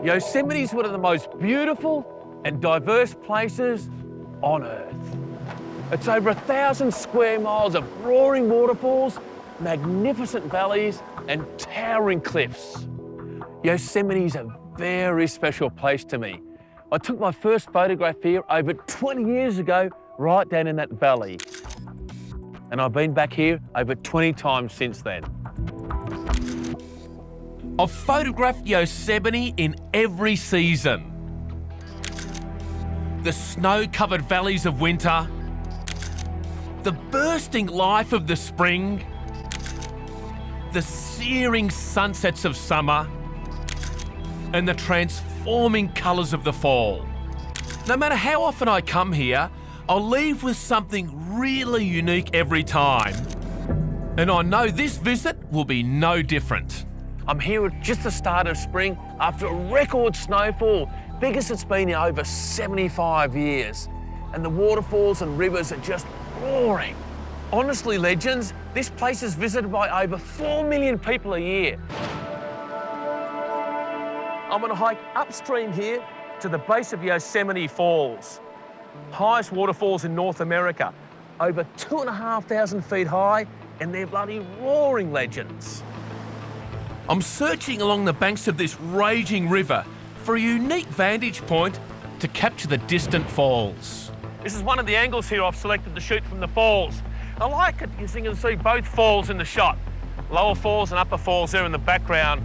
Yosemite is one of the most beautiful and diverse places on Earth. It's over 1,000 square miles of roaring waterfalls, magnificent valleys, and towering cliffs. Yosemite is a very special place to me. I took my first photograph here over 20 years ago, right down in that valley. And I've been back here over 20 times since then. I've photographed Yosemite in every season. The snow-covered valleys of winter, the bursting life of the spring, the searing sunsets of summer, and the transforming colours of the fall. No matter how often I come here, I'll leave with something really unique every time. And I know this visit will be no different. I'm here at just the start of spring after a record snowfall, biggest it's been in over 75 years. And the waterfalls and rivers are just roaring. Honestly, legends, this place is visited by over 4 million people a year. I'm on a hike upstream here to the base of Yosemite Falls. Highest waterfalls in North America, over 2,500 feet high, and they're bloody roaring, legends. I'm searching along the banks of this raging river for a unique vantage point to capture the distant falls. This is one of the angles here I've selected to shoot from the falls. I like it because you can see both falls in the shot. Lower falls and upper falls there in the background.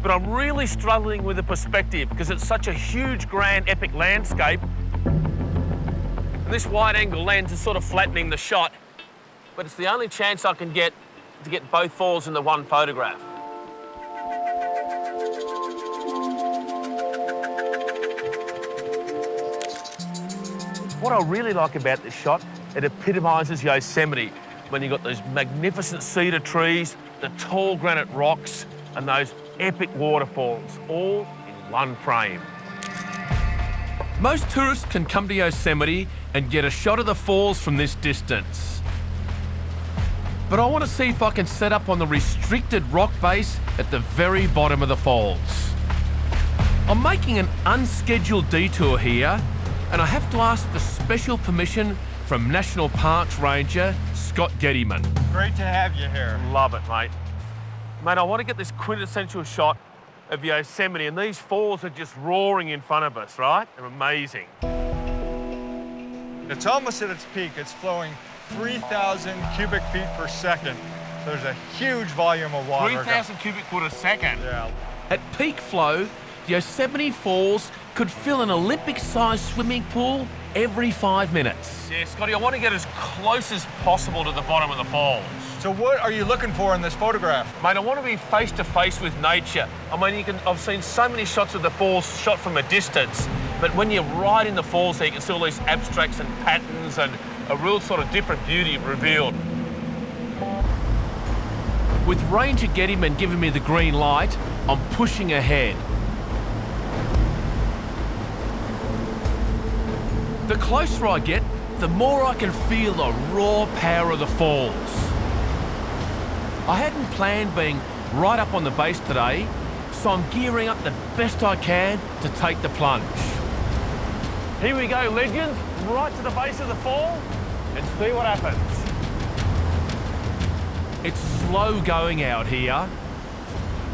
But I'm really struggling with the perspective because it's such a huge, grand, epic landscape. And this wide-angle lens is sort of flattening the shot, but it's the only chance I can get to get both falls in the one photograph. What I really like about this shot, it epitomises Yosemite when you've got those magnificent cedar trees, the tall granite rocks, and those epic waterfalls, all in one frame. Most tourists can come to Yosemite and get a shot of the falls from this distance. But I want to see if I can set up on the restricted rock base at the very bottom of the falls. I'm making an unscheduled detour here, and I have to ask for special permission from National Parks Ranger Scott Gettyman. Great to have you here. Love it, mate. Mate, I want to get this quintessential shot of Yosemite, and these falls are just roaring in front of us, right? They're amazing. It's almost at its peak. It's flowing 3,000 cubic feet per second. There's a huge volume of water. 3,000 cubic foot a second? Yeah. At peak flow, Yosemite Falls could fill an Olympic-sized swimming pool every 5 minutes. Yeah, Scotty, I want to get as close as possible to the bottom of the falls. So what are you looking for in this photograph? Mate, I want to be face-to-face with nature. I mean, I've seen so many shots of the falls shot from a distance, but when you're right in the falls there, you can see all these abstracts and patterns and a real sort of different beauty revealed. With Ranger Gettyman giving me the green light, I'm pushing ahead. The closer I get, the more I can feel the raw power of the falls. I hadn't planned being right up on the base today, so I'm gearing up the best I can to take the plunge. Here we go, legends, right to the base of the fall, and see what happens. It's slow going out here.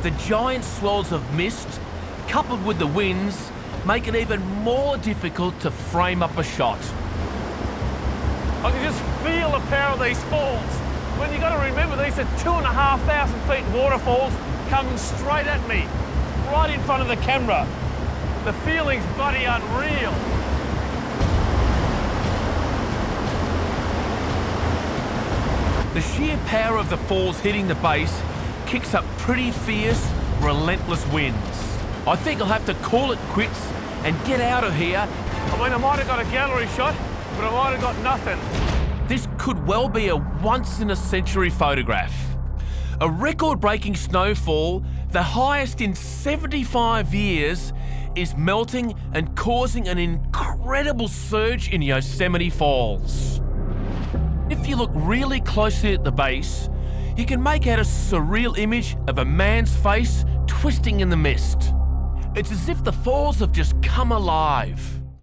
The giant swirls of mist, coupled with the winds, make it even more difficult to frame up a shot. I can just feel the power of these falls. When you've got to remember, these are 2,500 feet waterfalls coming straight at me, right in front of the camera. The feeling's bloody unreal. The sheer power of the falls hitting the base kicks up pretty fierce, relentless winds. I think I'll have to call it quits and get out of here. I mean, I might have got a gallery shot, but I might have got nothing. This could well be a once-in-a-century photograph. A record-breaking snowfall, the highest in 75 years, is melting and causing an incredible surge in Yosemite Falls. If you look really closely at the base, you can make out a surreal image of a man's face twisting in the mist. It's as if the falls have just come alive.